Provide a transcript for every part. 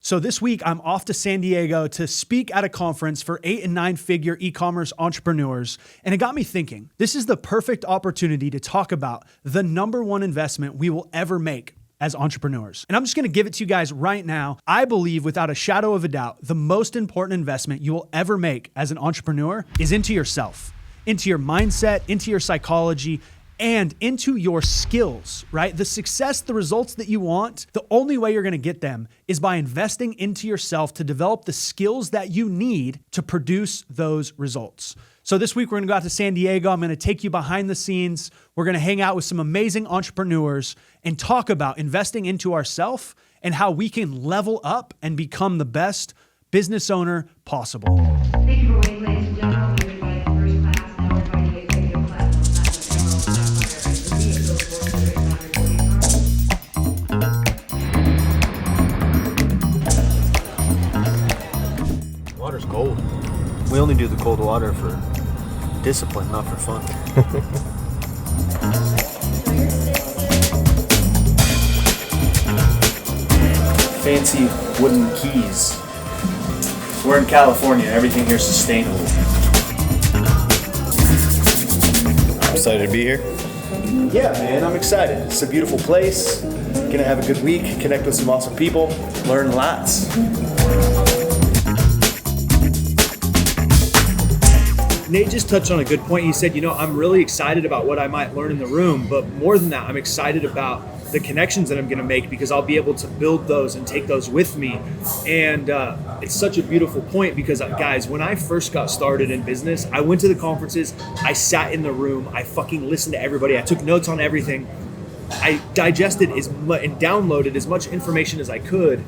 So this week, I'm off to San Diego to speak at a conference for 8 and 9 figure e-commerce entrepreneurs. And it got me thinking, this is the perfect opportunity to talk about the number one investment we will ever make as entrepreneurs. And I'm just gonna give it to you guys right now. I believe without a shadow of a doubt, the most important investment you will ever make as an entrepreneur is into yourself, into your mindset, into your psychology, and into your skills, right? The success, the results that you want, the only way you're gonna get them is by investing into yourself to develop the skills that you need to produce those results. So this week, we're gonna go out to San Diego. I'm gonna take you behind the scenes. We're gonna hang out with some amazing entrepreneurs and talk about investing into ourselves and how we can level up and become the best business owner possible. Thank you for waiting, ladies and gentlemen. We invite first class and everybody to executive class on Water's cold. We only do the cold water for discipline, not for fun. Fancy wooden keys. We're in California. Everything here's sustainable. Excited to be here? Yeah, man, I'm excited. It's a beautiful place. Gonna have a good week, connect with some awesome people, learn lots. Nate just touched on a good point. He said, I'm really excited about what I might learn in the room, but more than that, I'm excited about the connections that I'm gonna make because I'll be able to build those and take those with me. And it's such a beautiful point because, guys, when I first got started in business, I went to the conferences, I sat in the room, I fucking listened to everybody, I took notes on everything. I digested and downloaded as much information as I could,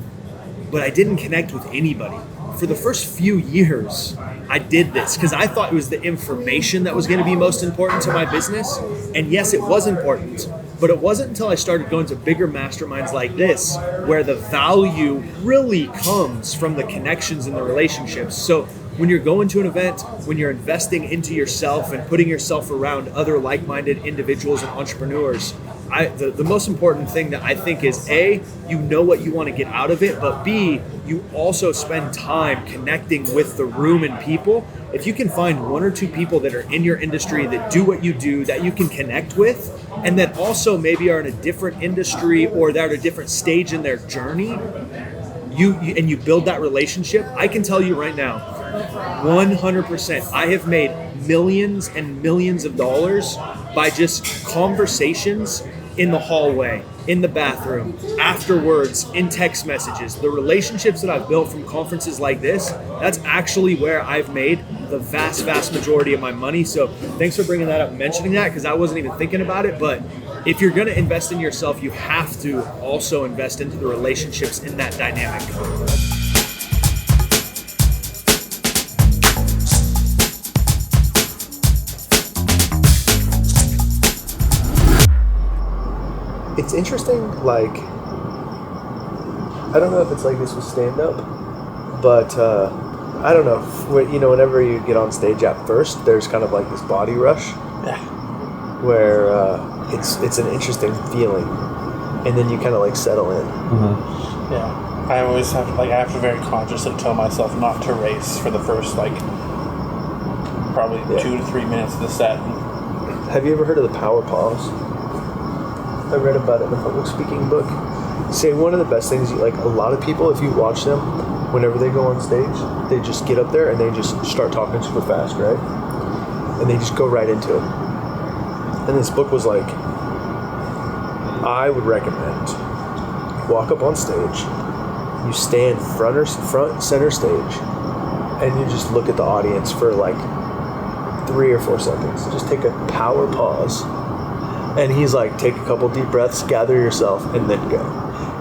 but I didn't connect with anybody. For the first few years, I did this because I thought it was the information that was going to be most important to my business. And yes, it was important, but it wasn't until I started going to bigger masterminds like this where the value really comes from the connections and the relationships. So when you're going to an event, when you're investing into yourself and putting yourself around other like-minded individuals and entrepreneurs, the most important thing that I think is A, you know what you want to get out of it, but B, you also spend time connecting with the room and people. If you can find one or two people that are in your industry that do what you do, that you can connect with, and that also maybe are in a different industry or they're at a different stage in their journey, you build that relationship, I can tell you right now, 100%, I have made millions and millions of dollars by just conversations in the hallway, in the bathroom, afterwards, in text messages. The relationships that I've built from conferences like this, that's actually where I've made the vast, vast majority of my money. So thanks for bringing that up and mentioning that because I wasn't even thinking about it. But if you're going to invest in yourself, you have to also invest into the relationships in that dynamic. It's interesting, I don't know if it's like this with stand-up, but I don't know, whenever you get on stage at first, there's kind of like this body rush, where it's an interesting feeling, and then you kind of like settle in. Mm-hmm. Yeah, I always have to, I have to very consciously tell myself not to race for the first, probably 2 to 3 minutes of the set. Have you ever heard of the power pause? I read about it in a public speaking book. Say one of the best things, a lot of people, if you watch them, whenever they go on stage, they just get up there and they just start talking super fast, right? And they just go right into it. And this book was like, I would recommend walk up on stage, you stand front center stage, and you just look at the audience for 3 or 4 seconds. Just take a power pause. And he's like, take a couple deep breaths, gather yourself, and then go.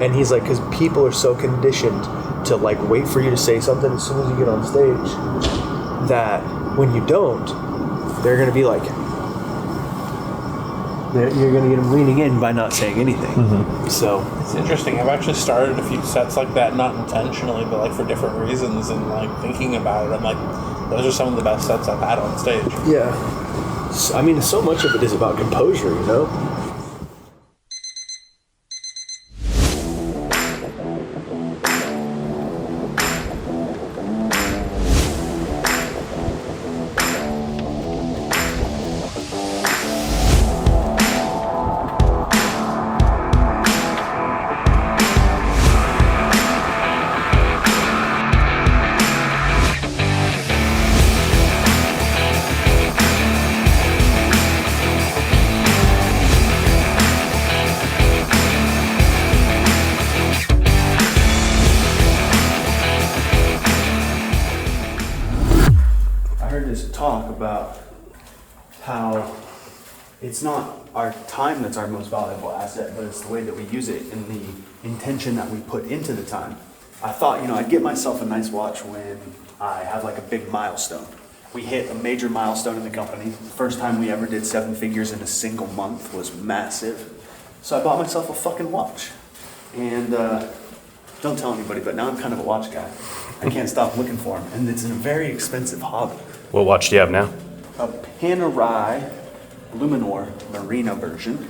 And he's like, because people are so conditioned to wait for you to say something as soon as you get on stage, that when you don't, they're going to be like, you're going to get them leaning in by not saying anything. Mm-hmm. So it's interesting. I've actually started a few sets like that, not intentionally, but for different reasons, and thinking about it, I'm like, those are some of the best sets I've had on stage. Yeah. I mean, so much of it is about composure, talk about how it's not our time that's our most valuable asset, but it's the way that we use it and the intention that we put into the time. I thought, I'd get myself a nice watch when I have like a big milestone. We hit a major milestone in the company. The first time we ever did 7 figures in a single month was massive. So I bought myself a fucking watch. And don't tell anybody, but now I'm kind of a watch guy. I can't stop looking for them. And it's a very expensive hobby. What watch do you have now? A Panerai Luminor Marina version.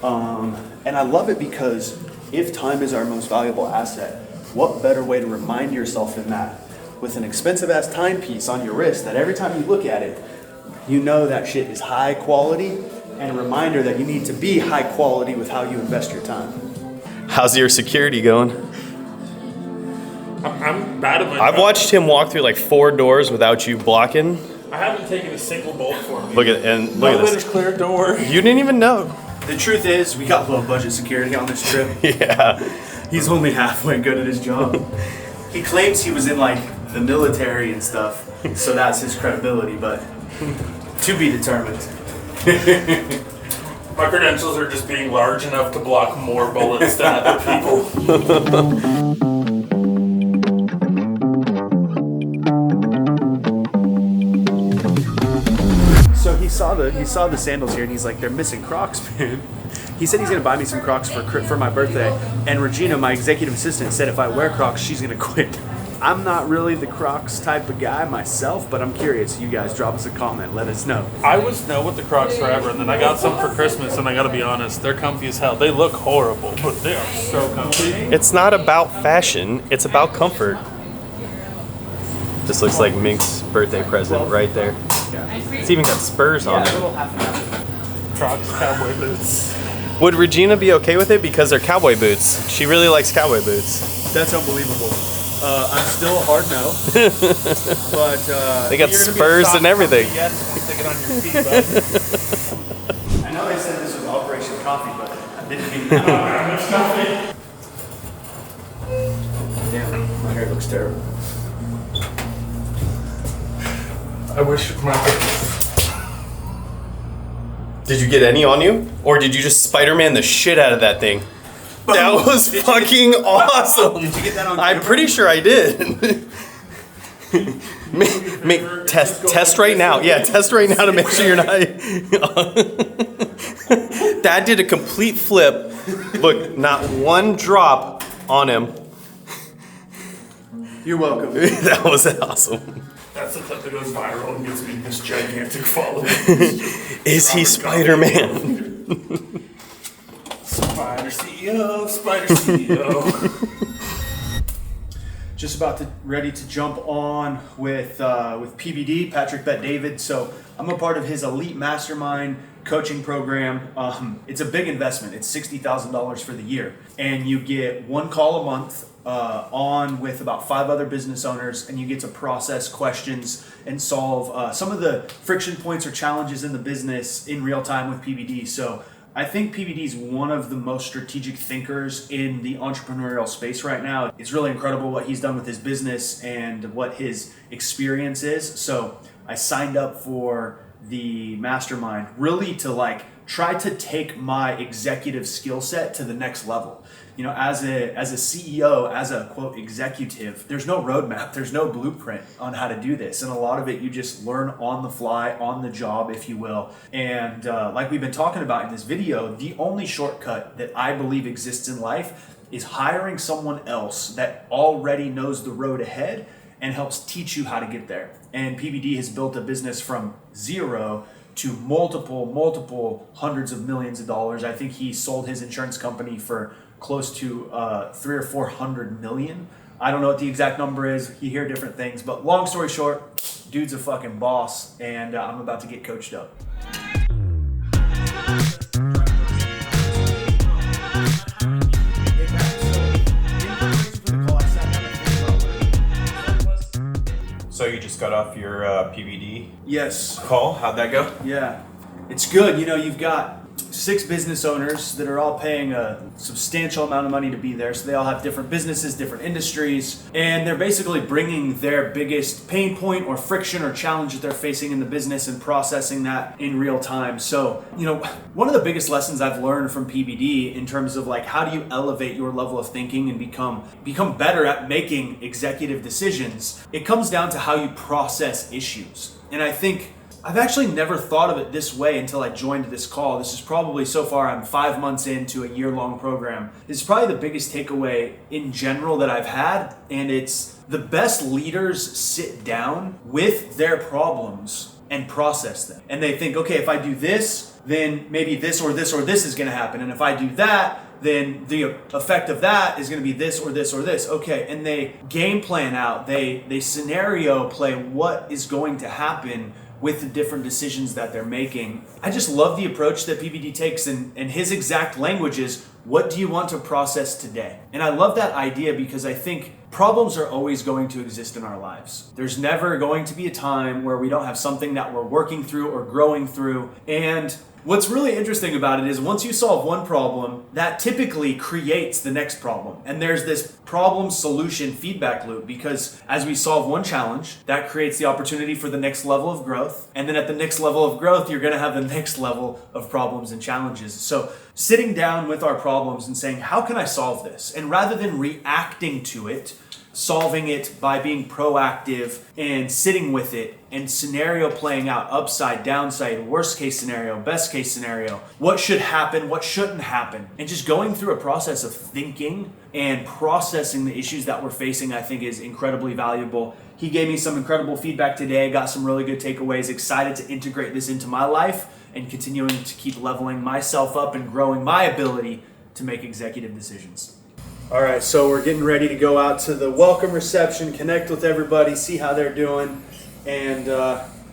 And I love it because if time is our most valuable asset, what better way to remind yourself than that? With an expensive ass timepiece on your wrist that every time you look at it, you know that shit is high quality, and a reminder that you need to be high quality with how you invest your time. How's your security going? I'm bad at my I've job. watched him walk through like 4 doors without you blocking. I haven't taken a single bolt for me. Look at Elevator's this. clear, don't worry. You didn't even know. The truth is, we got low budget security on this trip. Yeah. He's only halfway good at his job. He claims he was in like the military and stuff, so that's his credibility, but to be determined. My credentials are just being large enough to block more bullets than other people. So he saw the sandals here, and he's like, they're missing Crocs, man. He said he's gonna buy me some Crocs for my birthday, and Regina, my executive assistant, said if I wear Crocs, she's gonna quit. I'm not really the Crocs type of guy myself, but I'm curious. You guys drop us a comment, let us know. I was no with the Crocs forever, and then I got some for Christmas, and I gotta be honest, they're comfy as hell. They look horrible, but they are so comfy. It's not about fashion, it's about comfort. This looks like Mink's birthday present right there. It's even got spurs on it. Crocs cowboy boots. Would Regina be okay with it because they're cowboy boots? She really likes cowboy boots. That's unbelievable. I'm still a hard no, but They got spurs and everything. Yes, stick it on your feet, bud. I know they said this was Operation Coffee, but I didn't mean that. Damn, my hair looks terrible. I wish my Did you get any on you? Or did you just SpiderMan the shit out of that thing? That was fucking awesome. Did you get that on I'm camera? pretty sure I did. Test right now. Yeah, test right now to make sure you're not. That did a complete flip. Look, not one drop on him. You're welcome. That was awesome. That's the clip that goes viral and gives me this gigantic following. Is he Spider-Man? Spider CEO, Spider CEO. Just about ready to jump on with PBD, Patrick Bet David. So I'm a part of his elite mastermind coaching program. It's a big investment. It's $60,000 for the year, and you get 1 call a month on with about 5 other business owners, and you get to process questions and solve some of the friction points or challenges in the business in real time with PBD. So I think PBD is one of the most strategic thinkers in the entrepreneurial space right now. It's really incredible what he's done with his business and what his experience is. So I signed up for the mastermind really to try to take my executive skill set to the next level. You know, as a CEO, as a quote executive, there's no roadmap, there's no blueprint on how to do this. And a lot of it you just learn on the fly, on the job, if you will. And like we've been talking about in this video, the only shortcut that I believe exists in life is hiring someone else that already knows the road ahead and helps teach you how to get there. And PBD has built a business from zero to multiple hundreds of millions of dollars. I think he sold his insurance company for close to 300 or 400 million. I don't know what the exact number is. You hear different things, but long story short, dude's a fucking boss, and I'm about to get coached up. So you just got off your PBD Yes. call? How'd that go? Yeah, it's good. You know, you've got 6 business owners that are all paying a substantial amount of money to be there. So they all have different businesses, different industries, and they're basically bringing their biggest pain point or friction or challenge that they're facing in the business and processing that in real time. So, one of the biggest lessons I've learned from PBD in terms of like how do you elevate your level of thinking and become better at making executive decisions, it comes down to how you process issues. And I think I've actually never thought of it this way until I joined this call. This is probably, so far, I'm 5 months into a year-long program. This is probably the biggest takeaway in general that I've had, and it's the best leaders sit down with their problems and process them. And they think, okay, if I do this, then maybe this or this or this is going to happen. And if I do that, then the effect of that is going to be this or this or this. Okay, and they game plan out. They scenario play what is going to happen with the different decisions that they're making. I just love the approach that PBD takes, and his exact language is, what do you want to process today? And I love that idea because I think problems are always going to exist in our lives. There's never going to be a time where we don't have something that we're working through or growing through. And what's really interesting about it is once you solve one problem, that typically creates the next problem. And there's this problem solution feedback loop, because as we solve one challenge, that creates the opportunity for the next level of growth. And then at the next level of growth, you're going to have the next level of problems and challenges. So sitting down with our problems and saying, how can I solve this? And rather than reacting to it, solving it by being proactive and sitting with it and scenario playing out, upside, downside, worst case scenario, best case scenario, what should happen, what shouldn't happen, and just going through a process of thinking and processing the issues that we're facing, I think is incredibly valuable. He gave me some incredible feedback today, got some really good takeaways, excited to integrate this into my life and continuing to keep leveling myself up and growing my ability to make executive decisions. All right, so we're getting ready to go out to the welcome reception, connect with everybody, see how they're doing. And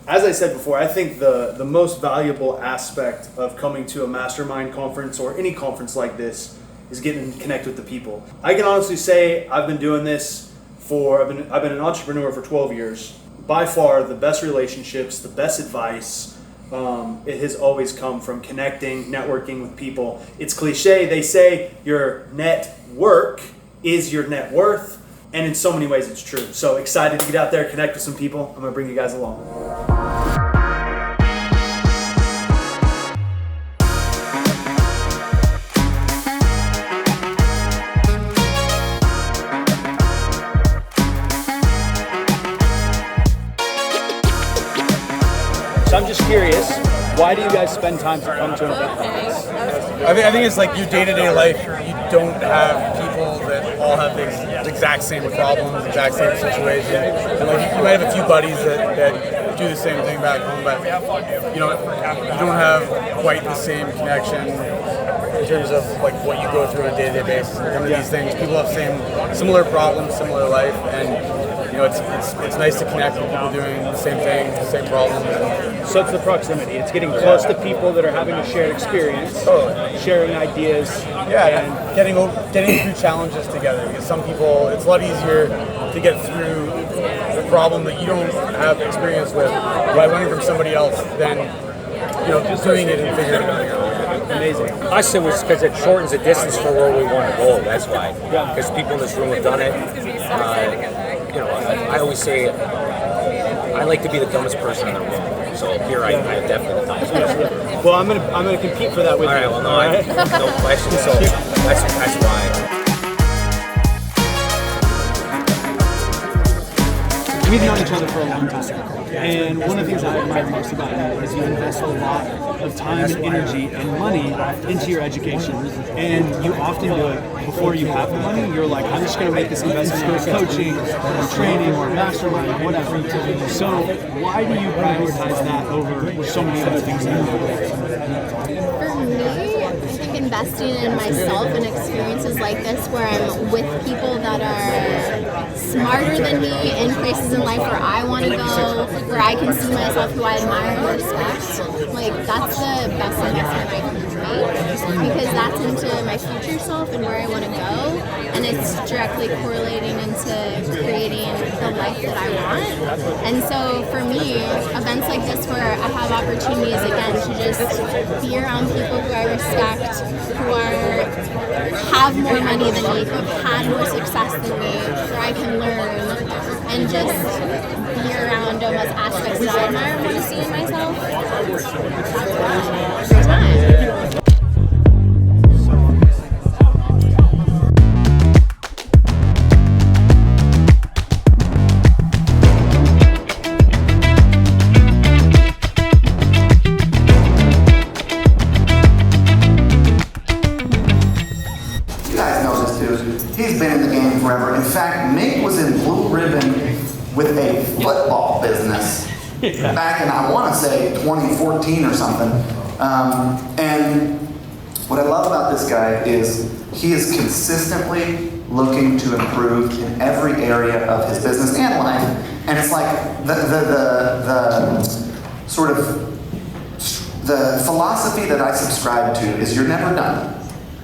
as I said before, I think the most valuable aspect of coming to a Mastermind conference or any conference like this is getting to connect with the people. I can honestly say I've been doing this I've been an entrepreneur for 12 years. By far, the best relationships, the best advice, it has always come from connecting, networking with people. It's cliche. They say your net work is your net worth, and in so many ways it's true. So excited to get out there, connect with some people. I'm gonna bring you guys along. So I'm just curious, why do you guys spend time to come to an event like this? I think it's like your day-to-day life. You don't have people that all have the exact same problems, exact same situation. And like you might have a few buddies that do the same thing back home, but you don't have quite the same connection in terms of like what you go through on a day-to-day basis. And some of these things, people have similar problems, similar life, and it's nice to connect with people doing the same thing, the same problems. So it's the proximity. It's getting close to people that are having a shared experience, sharing ideas. Yeah, and getting through challenges together. Because some people, it's a lot easier to get through the problem that you don't have experience with by learning from somebody else than just doing it and figuring it out. Amazing. I say it's because it shortens the distance for where we want to go. That's why. Because people in this room have done it. I always say I like to be the dumbest person in the room. So here I am definitely the dumbest person. Well, I'm gonna compete for that with you. All right. Well, no question. So that's why. We've known each other for a long time, and one of the things I admire most about you is you invest a lot of time and energy and money into your education, and you often do it before you have the money. You're like, I'm just going to make this investment in coaching or training or mastermind or whatever. So why do you prioritize that over so many other things in your life? For me, I think investing in myself and experiences like this where I'm with people that are smarter than me in places in life where I want to go, where I can see myself, who I admire and respect, like that's the best investment I can make, because that's into my future self and where I want to go, and it's directly correlating into creating the life that I want. And so for me, events like this where I have opportunities again to just be around people who I respect, who have more money than me, who have had more success than me, where I can learn and just be around almost aspects that I admire and want to see in myself. Every time. He's been in the game forever. In fact, Mick was in Blue Ribbon with a football business back in, I want to say, 2014 or something. And what I love about this guy is he is consistently looking to improve in every area of his business and life. And it's like the sort of the philosophy that I subscribe to is you're never done.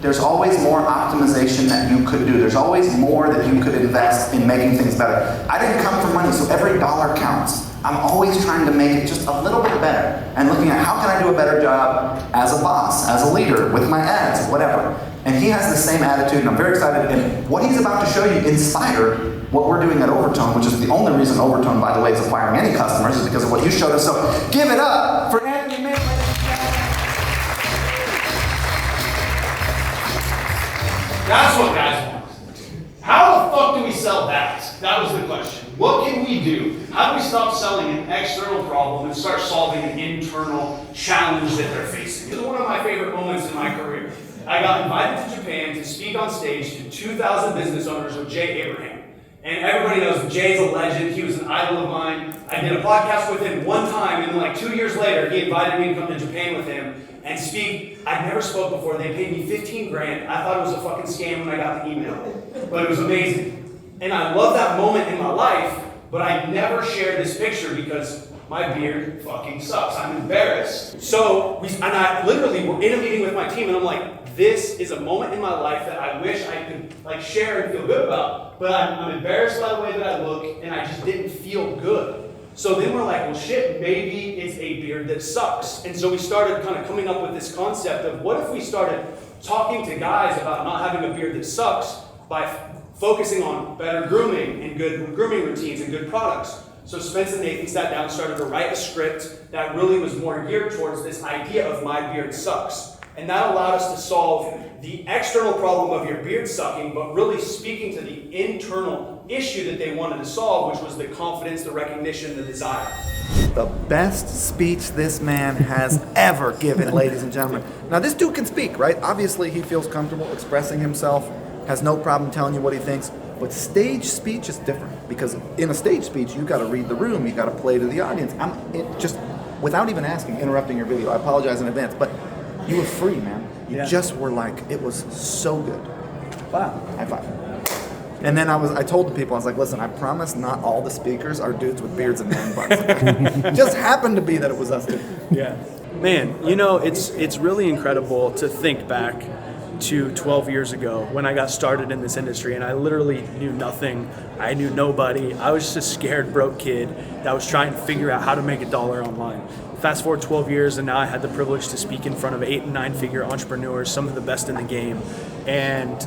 There's always more optimization that you could do. There's always more that you could invest in making things better. I didn't come for money, so every dollar counts. I'm always trying to make it just a little bit better and looking at how can I do a better job as a boss, as a leader, with my ads, whatever. And he has the same attitude, and I'm very excited. And what he's about to show you in Spider, what we're doing at Overtone, which is the only reason Overtone, by the way, is acquiring any customers, is because of what you showed us. So give it up for Anthony Mann. That's what guys want. How the fuck do we sell that? That was the question. What can we do? How do we stop selling an external problem and start solving an internal challenge that they're facing? This is one of my favorite moments in my career. I got invited to Japan to speak on stage to 2,000 business owners with Jay Abraham. And everybody knows that Jay's a legend. He was an idol of mine. I did a podcast with him one time, and then like 2 years later, he invited me to come to Japan with him and speak. I'd never spoke before. They paid me 15 grand. I thought it was a fucking scam when I got the email, but it was amazing. And I love that moment in my life, but I never shared this picture because my beard fucking sucks. I'm embarrassed. So, and I literally were in a meeting with my team, and I'm like, this is a moment in my life that I wish I could like share and feel good about, but I'm embarrassed by the way that I look, and I just didn't feel good. So then we're like, well shit, maybe it's a beard that sucks. And so we started kind of coming up with this concept of what if we started talking to guys about not having a beard that sucks by focusing on better grooming and good grooming routines and good products. So Spence and Nathan sat down and started to write a script that really was more geared towards this idea of my beard sucks. And that allowed us to solve the external problem of your beard sucking, but really speaking to the internal issue that they wanted to solve, which was the confidence, the recognition, the desire. The best speech this man has ever given, ladies and gentlemen. Now this dude can speak, right? Obviously he feels comfortable expressing himself, has no problem telling you what he thinks, but stage speech is different because in a stage speech, you gotta read the room, you gotta play to the audience. Just without even asking, interrupting your video, I apologize in advance, but you were free, man. You just were like, it was so good. Wow. High five. And then I told the people, I was like, listen, I promise not all the speakers are dudes with beards and man buns. It just happened to be that it was us two. Yeah. Man, you know, it's really incredible to think back to 12 years ago when I got started in this industry, and I literally knew nothing. I knew nobody. I was just a scared, broke kid that was trying to figure out how to make $1 online. Fast forward 12 years, and now I had the privilege to speak in front of 8- and 9-figure entrepreneurs, some of the best in the game, and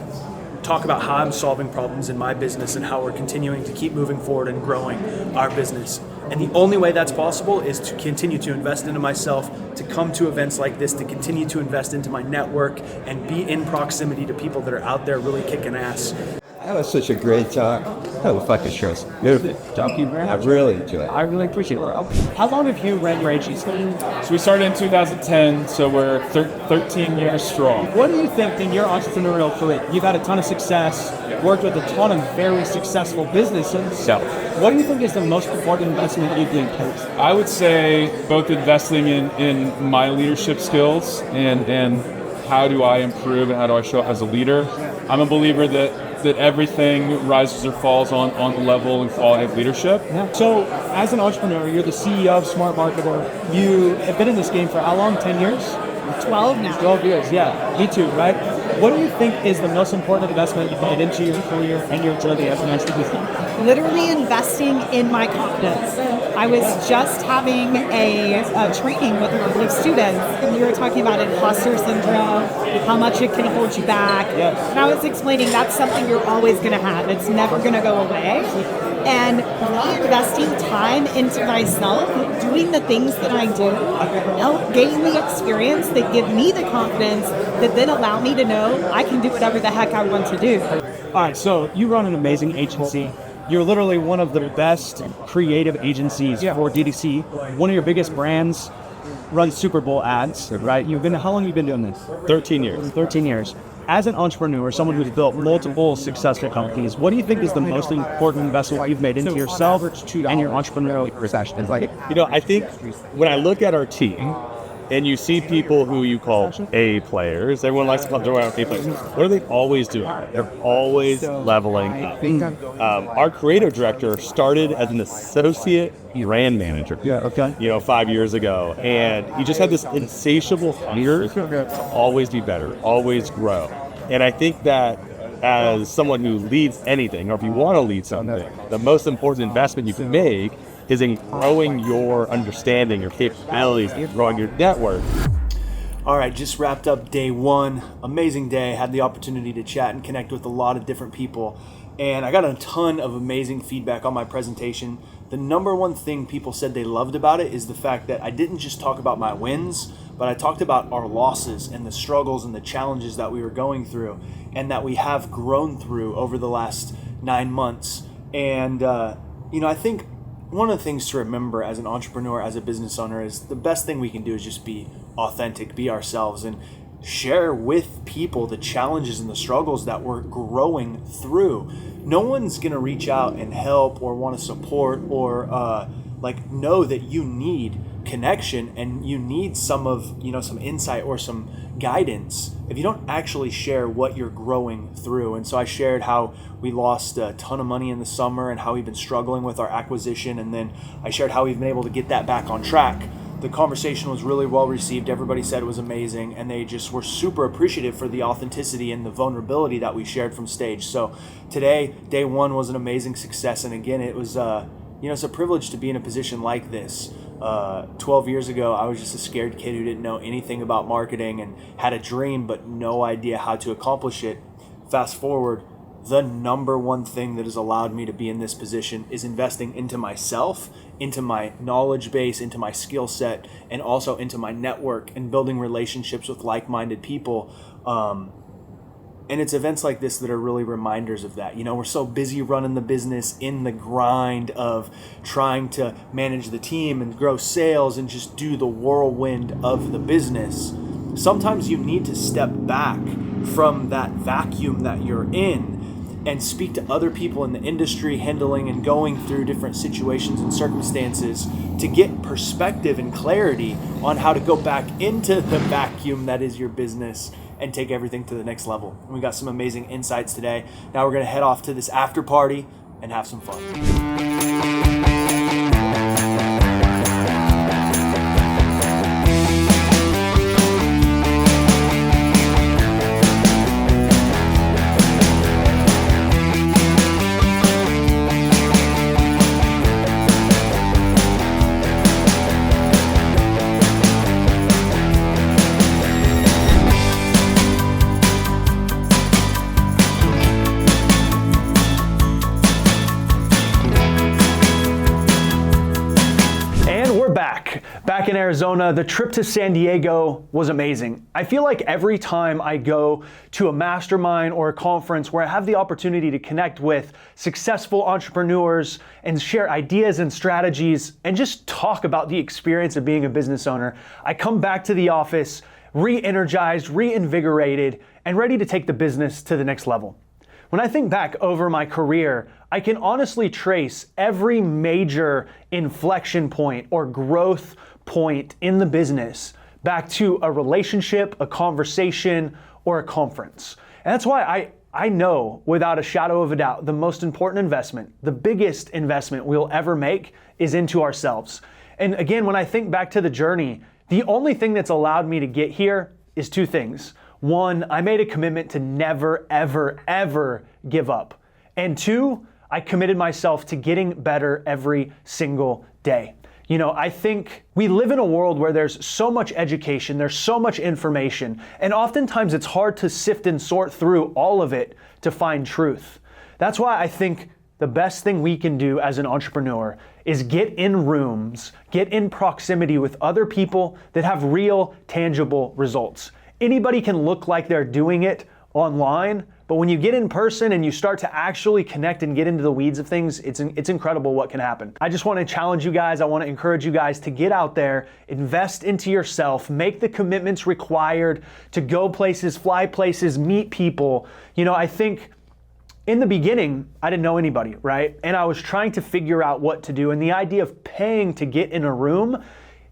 talk about how I'm solving problems in my business and how we're continuing to keep moving forward and growing our business. And the only way that's possible is to continue to invest into myself, to come to events like this, to continue to invest into my network and be in proximity to people that are out there really kicking ass. That was such a great talk. That was fucking show. Beautiful. Thank you very much. I really enjoyed it. I really appreciate it. How long have you ran your agency? So we started in 2010, so we're 13 years strong. What do you think in your entrepreneurial career? You've had a ton of success, worked with a ton of very successful businesses. Yeah. What do you think is the most important investment you've been paid? I would say both investing in my leadership skills and how do I improve and how do I show up as a leader. I'm a believer that everything rises or falls on the level and quality of leadership. Yeah. So as an entrepreneur, you're the CEO of Smart Marketer. You have been in this game for how long? 10 years? 12 now. 12 years, yeah. Me too, right? What do you think is the most important investment you've made into your career and your journey as an entrepreneur? Literally investing in my confidence. I was just having a training with a group of students, and we were talking about imposter syndrome, how much it can hold you back. Yes. And I was explaining that's something you're always going to have. It's never going to go away. And reinvesting time into myself, doing the things that I do, gaining the experience that give me the confidence that then allow me to know I can do whatever the heck I want to do. All right, so you run an amazing agency. You're literally one of the best creative agencies for DTC. One of your biggest brands runs Super Bowl ads, right? How long have you been doing this? 13 years. 13 years. As an entrepreneur, someone who's built multiple successful companies, what do you think is the most important investment you've made into yourself and your entrepreneurial profession? I think when I look at our team, and you see people who you call A players, everyone likes to call them A players. What are they always doing? They're always leveling up. Our creative director started as an associate brand manager. 5 years ago, and he just had this insatiable hunger to always be better, always grow. And I think that as someone who leads anything, or if you want to lead something, the most important investment you can make is in growing your understanding, your capabilities, growing your network. All right, just wrapped up day one. Amazing day. Had the opportunity to chat and connect with a lot of different people. And I got a ton of amazing feedback on my presentation. The number one thing people said they loved about it is the fact that I didn't just talk about my wins, but I talked about our losses and the struggles and the challenges that we were going through and that we have grown through over the last 9 months. And, I think one of the things to remember as an entrepreneur, as a business owner, is the best thing we can do is just be authentic, be ourselves, and share with people the challenges and the struggles that we're growing through. No one's going to reach out and help or want to support or know that you need connection and you need some insight or some guidance if you don't actually share what you're growing through. And so I shared how we lost a ton of money in the summer and how we've been struggling with our acquisition, and then I shared how we've been able to get that back on track. The conversation was really well received. Everybody said it was amazing, and they just were super appreciative for the authenticity and the vulnerability that we shared from stage. So today, day one was an amazing success, and again, it was it's a privilege to be in a position like this. 12 years ago, I was just a scared kid who didn't know anything about marketing and had a dream but no idea how to accomplish it. Fast forward, the number one thing that has allowed me to be in this position is investing into myself, into my knowledge base, into my skill set, and also into my network and building relationships with like-minded people. And it's events like this that are really reminders of that. We're so busy running the business in the grind of trying to manage the team and grow sales and just do the whirlwind of the business. Sometimes you need to step back from that vacuum that you're in and speak to other people in the industry handling and going through different situations and circumstances to get perspective and clarity on how to go back into the vacuum that is your business and take everything to the next level. And we got some amazing insights today. Now we're going to head off to this after party and have some fun. Back in Arizona, the trip to San Diego was amazing. I feel like every time I go to a mastermind or a conference where I have the opportunity to connect with successful entrepreneurs and share ideas and strategies and just talk about the experience of being a business owner, I come back to the office re-energized, reinvigorated, and ready to take the business to the next level. When I think back over my career, I can honestly trace every major inflection point or growth point in the business back to a relationship, a conversation, or a conference. And that's why I know without a shadow of a doubt, the most important investment, the biggest investment we'll ever make is into ourselves. And again, when I think back to the journey, the only thing that's allowed me to get here is two things. 1, I made a commitment to never, ever, ever give up. And 2, I committed myself to getting better every single day. You know, I think we live in a world where there's so much education, there's so much information, and oftentimes it's hard to sift and sort through all of it to find truth. That's why I think the best thing we can do as an entrepreneur is get in rooms, get in proximity with other people that have real, tangible results. Anybody can look like they're doing it online, but when you get in person and you start to actually connect and get into the weeds of things, it's incredible what can happen. I just want to challenge you guys. I want to encourage you guys to get out there, invest into yourself, make the commitments required to go places, fly places, meet people. You know, I think in the beginning, I didn't know anybody, right? And I was trying to figure out what to do. And the idea of paying to get in a room,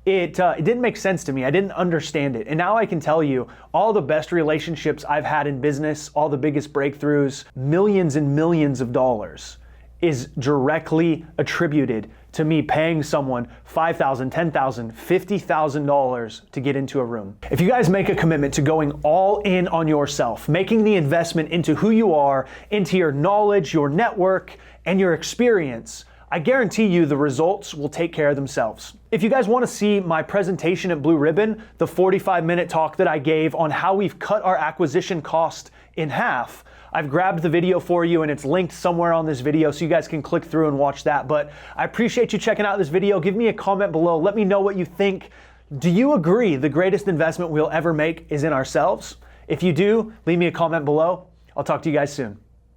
it didn't make sense to me. I didn't understand it. And now I can tell you all the best relationships I've had in business, all the biggest breakthroughs, millions and millions of dollars is directly attributed to me paying someone $5,000, $10,000, $50,000 to get into a room. If you guys make a commitment to going all in on yourself, making the investment into who you are, into your knowledge, your network, and your experience, I guarantee you the results will take care of themselves. If you guys want to see my presentation at Blue Ribbon, the 45-minute talk that I gave on how we've cut our acquisition cost in half, I've grabbed the video for you and it's linked somewhere on this video so you guys can click through and watch that. But I appreciate you checking out this video. Give me a comment below. Let me know what you think. Do you agree the greatest investment we'll ever make is in ourselves? If you do, leave me a comment below. I'll talk to you guys soon.